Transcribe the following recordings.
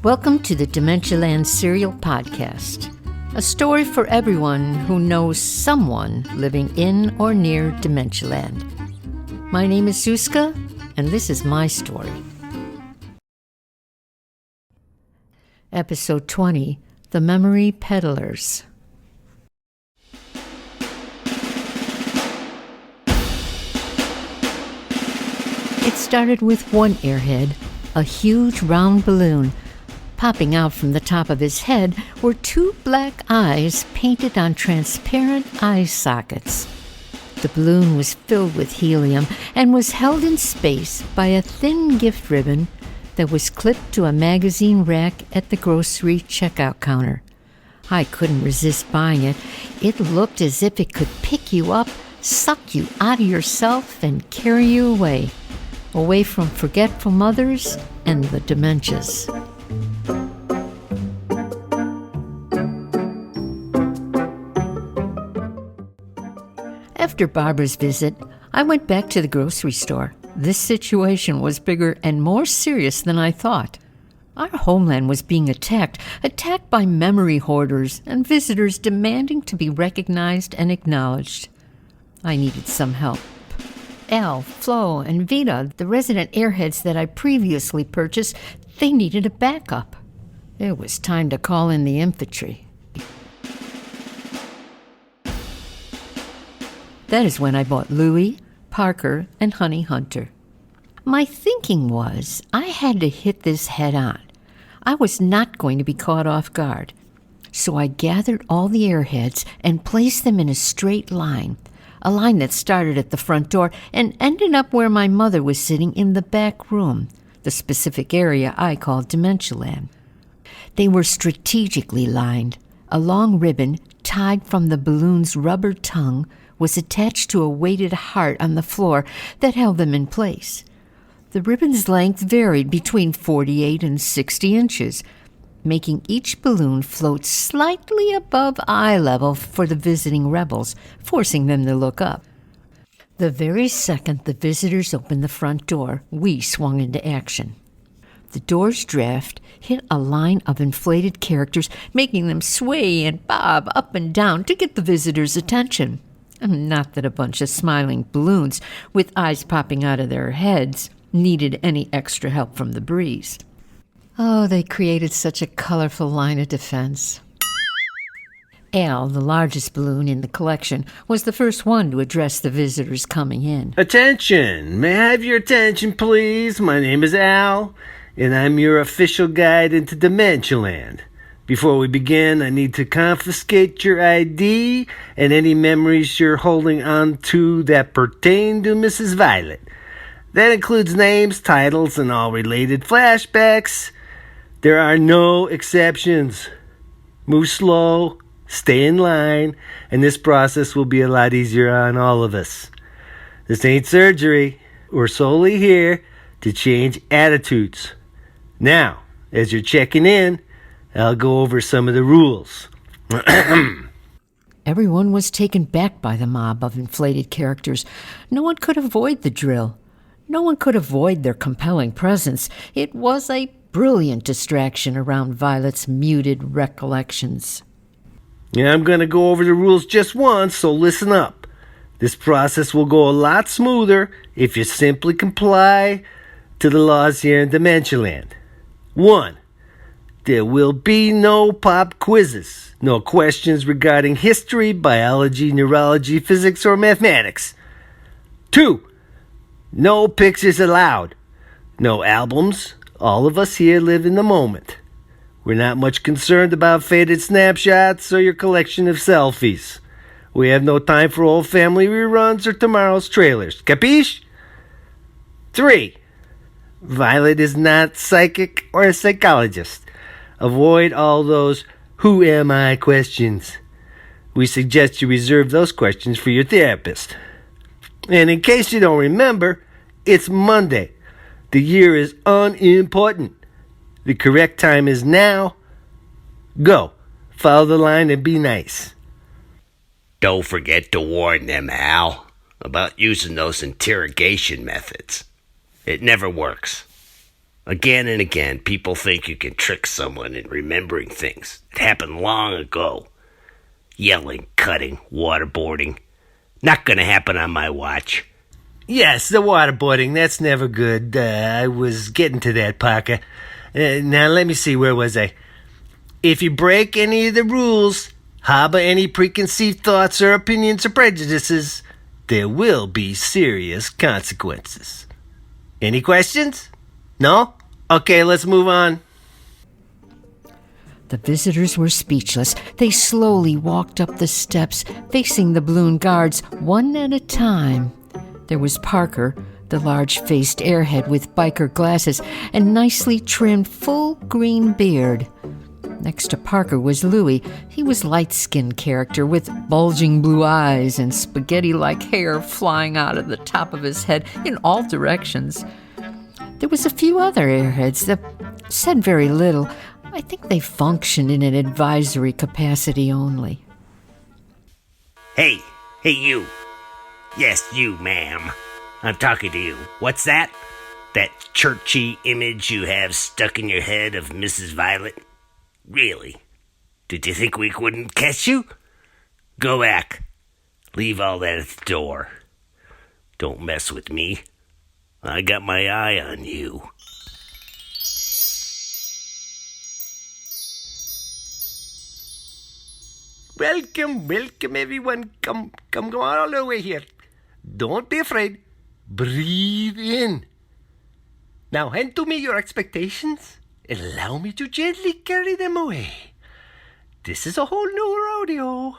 Welcome to the Dementialand Serial Podcast, a story for everyone who knows someone living in or near Dementialand. My name is Suzka, and this is my story. Episode 20, The Memory Peddlers. It started with one airhead, a huge round balloon. Popping out from the top of his head were two black eyes painted on transparent eye sockets. The balloon was filled with helium and was held in space by a thin gift ribbon that was clipped to a magazine rack at the grocery checkout counter. I couldn't resist buying it. It looked as if it could pick you up, suck you out of yourself, and carry you away from forgetful mothers and the dementias. After Barbara's visit, I went back to the grocery store. This situation was bigger and more serious than I thought. Our homeland was being attacked by memory hoarders and visitors demanding to be recognized and acknowledged. I needed some help. Al, Flo, and Vita, the resident airheads that I previously purchased, they needed a backup. It was time to call in the infantry. That is when I bought Louie, Parker, and Honey Hunter. My thinking was I had to hit this head on. I was not going to be caught off guard. So I gathered all the airheads and placed them in a straight line, a line that started at the front door and ended up where my mother was sitting in the back room, the specific area I called Dementialand. They were strategically lined. A long ribbon tied from the balloon's rubber tongue was attached to a weighted heart on the floor that held them in place. The ribbon's length varied between 48 and 60 inches, making each balloon float slightly above eye level for the visiting rebels, forcing them to look up. The very second the visitors opened the front door, we swung into action. The door's draft hit a line of inflated characters, making them sway and bob up and down to get the visitors' attention. Not that a bunch of smiling balloons with eyes popping out of their heads needed any extra help from the breeze. Oh, they created such a colorful line of defense. Al, the largest balloon in the collection, was the first one to address the visitors coming in. Attention! May I have your attention, please? My name is Al, and I'm your official guide into Dementialand. Before we begin, I need to confiscate your ID and any memories you're holding on to that pertain to Mrs. Violet. That includes names, titles, and all related flashbacks. There are no exceptions. Move slow, stay in line, and this process will be a lot easier on all of us. This ain't surgery. We're solely here to change attitudes. Now, as you're checking in, I'll go over some of the rules. Everyone was taken back by the mob of inflated characters. No one could avoid the drill. No one could avoid their compelling presence. It was a brilliant distraction around Violet's muted recollections. Yeah, I'm going to go over the rules just once, so listen up. This process will go a lot smoother if you simply comply to the laws here in Dementialand. 1. There will be no pop quizzes, no questions regarding history, biology, neurology, physics, or mathematics. 2. No pictures allowed. No albums. All of us here live in the moment. We're not much concerned about faded snapshots or your collection of selfies. We have no time for old family reruns or tomorrow's trailers. Capiche? 3. Violet is not psychic or a psychologist. Avoid all those "who am I" questions. We suggest you reserve those questions for your therapist. And in case you don't remember, it's Monday. The year is unimportant. The correct time is now. Go. Follow the line and be nice. Don't forget to warn them, Al, about using those interrogation methods. It never works. Again and again, people think you can trick someone in remembering things. It happened long ago. Yelling, cutting, waterboarding. Not gonna happen on my watch. Yes, the waterboarding, that's never good. I was getting to that, Parker. Now let me see, where was I? If you break any of the rules, harbor any preconceived thoughts or opinions or prejudices, there will be serious consequences. Any questions? No? Okay, let's move on. The visitors were speechless. They slowly walked up the steps, facing the balloon guards one at a time. There was Parker, the large-faced airhead with biker glasses and nicely trimmed full green beard. Next to Parker was Louie. He was light-skinned character with bulging blue eyes and spaghetti-like hair flying out of the top of his head in all directions. There was a few other airheads that said very little. I think they functioned in an advisory capacity only. Hey, you. Yes, you, ma'am. I'm talking to you. What's that? That churchy image you have stuck in your head of Mrs. Violet? Really? Did you think we wouldn't catch you? Go back. Leave all that at the door. Don't mess with me. I got my eye on you. Welcome everyone. Come all the way here. Don't be afraid. Breathe in. Now hand to me your expectations. Allow me to gently carry them away. This is a whole new rodeo.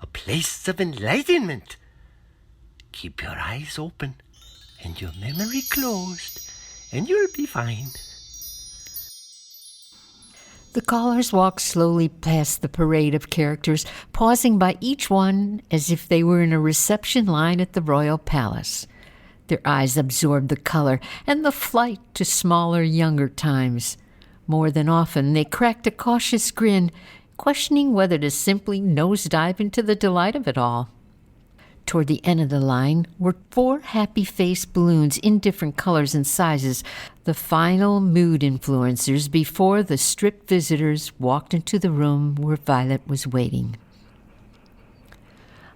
A place of enlightenment. Keep your eyes open and your memory closed, and you'll be fine. The callers walked slowly past the parade of characters, pausing by each one as if they were in a reception line at the royal palace. Their eyes absorbed the color and the flight to smaller, younger times. More than often, they cracked a cautious grin, questioning whether to simply nosedive into the delight of it all. Toward the end of the line were 4 happy-faced balloons in different colors and sizes, the final mood influencers before the stripped visitors walked into the room where Violet was waiting.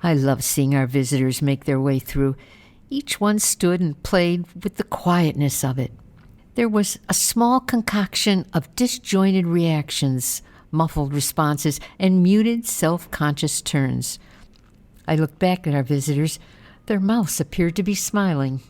I love seeing our visitors make their way through. Each one stood and played with the quietness of it. There was a small concoction of disjointed reactions, muffled responses, and muted, self-conscious turns. I looked back at our visitors. Their mouths appeared to be smiling.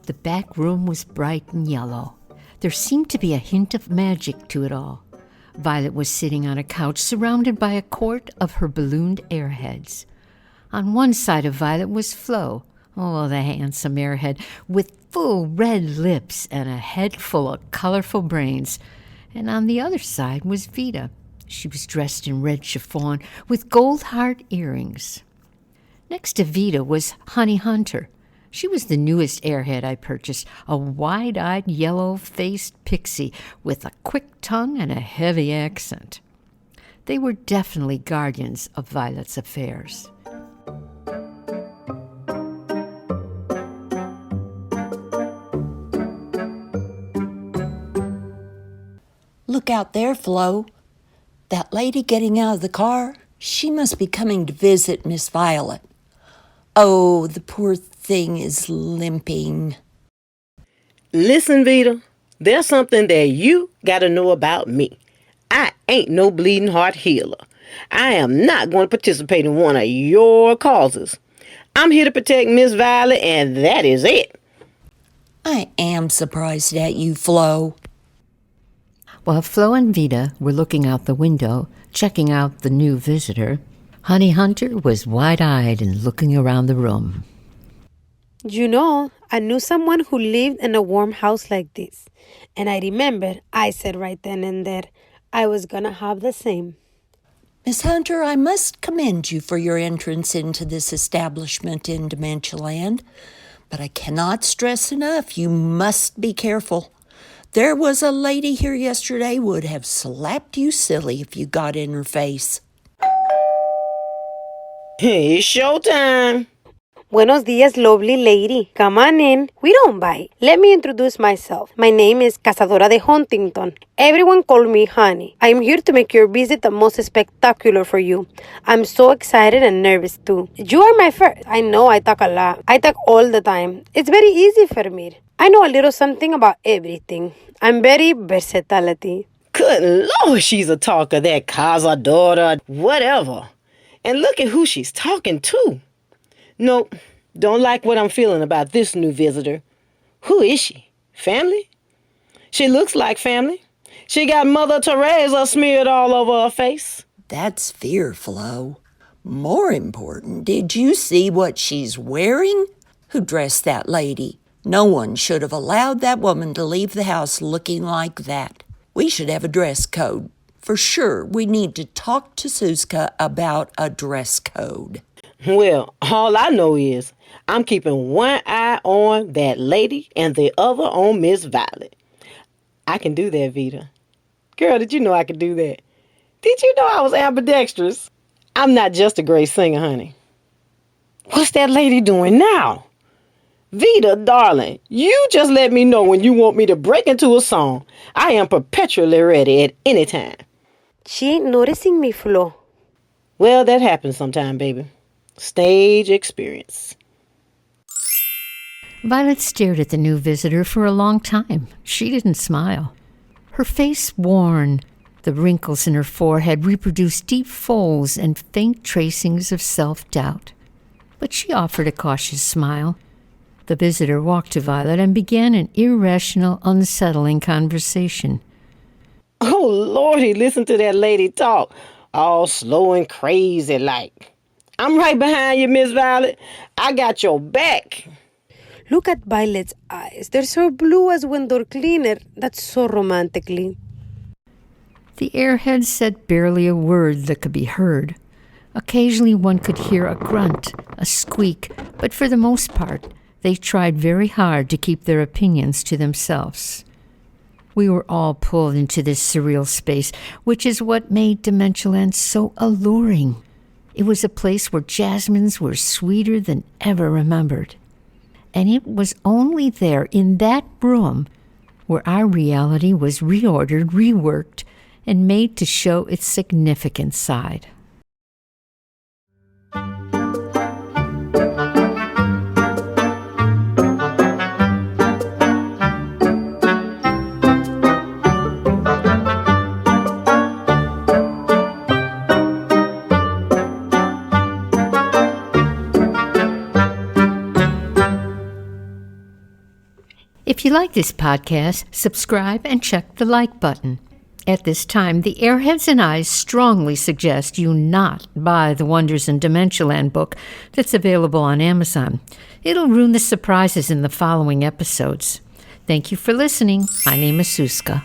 The back room was bright and yellow. There seemed to be a hint of magic to it all. Violet was sitting on a couch surrounded by a court of her ballooned airheads. On one side of Violet was Flo, the handsome airhead, with full red lips and a head full of colorful brains. And on the other side was Vita. She was dressed in red chiffon with gold heart earrings. Next to Vita was Honey Hunter. She was the newest airhead I purchased, a wide-eyed, yellow-faced pixie with a quick tongue and a heavy accent. They were definitely guardians of Violet's affairs. Look out there, Flo. That lady getting out of the car, she must be coming to visit Miss Violet. Oh, the poor thing is limping. Listen, Vita, there's something that you got to know about me. I ain't no bleeding heart healer. I am not going to participate in one of your causes. I'm here to protect Miss Violet, and that is it. I am surprised at you, Flo. While Flo and Vita were looking out the window, checking out the new visitor, Honey Hunter was wide-eyed and looking around the room. You know, I knew someone who lived in a warm house like this. And I remembered I said right then and there I was going to have the same. Miss Hunter, I must commend you for your entrance into this establishment in Dementialand. But I cannot stress enough, you must be careful. There was a lady here yesterday would have slapped you silly if you got in her face. It's showtime. Buenos dias, lovely lady. Come on in. We don't bite. Let me introduce myself. My name is Cazadora de Huntington. Everyone call me Honey. I am here to make your visit the most spectacular for you. I'm so excited and nervous too. You are my first. I know I talk a lot. I talk all the time. It's very easy for me. I know a little something about everything. I'm very versatility. Good Lord, she's a talker, that Cazadora, whatever. And look at who she's talking to. Nope, don't like what I'm feeling about this new visitor. Who is she? Family? She looks like family. She got Mother Teresa smeared all over her face. That's fear, Flo. More important, did you see what she's wearing? Who dressed that lady? No one should have allowed that woman to leave the house looking like that. We should have a dress code. For sure, we need to talk to Suzka about a dress code. Well, all I know is I'm keeping one eye on that lady and the other on Miss Violet. I can do that, Vita. Girl, did you know I could do that? Did you know I was ambidextrous? I'm not just a great singer, honey. What's that lady doing now? Vita, darling, you just let me know when you want me to break into a song. I am perpetually ready at any time. She ain't noticing me, Flo. Well, that happens sometime, baby. Stage experience. Violet stared at the new visitor for a long time. She didn't smile. Her face worn, the wrinkles in her forehead reproduced deep folds and faint tracings of self-doubt. But she offered a cautious smile. The visitor walked to Violet and began an irrational, unsettling conversation. Oh, Lordy, listen to that lady talk. All slow and crazy like. I'm right behind you, Miss Violet. I got your back. Look at Violet's eyes. They're so blue as window cleaner. That's so romantically. The airheads said barely a word that could be heard. Occasionally one could hear a grunt, a squeak, but for the most part, they tried very hard to keep their opinions to themselves. We were all pulled into this surreal space, which is what made Dementialand so alluring. It was a place where jasmines were sweeter than ever remembered. And it was only there, in that room, where our reality was reordered, reworked, and made to show its significant side. If you like this podcast, subscribe and check the like button. At this time, the Airheads and I strongly suggest you not buy the Wonders in Dementialand book that's available on Amazon. It'll ruin the surprises in the following episodes. Thank you for listening. My name is Suzka.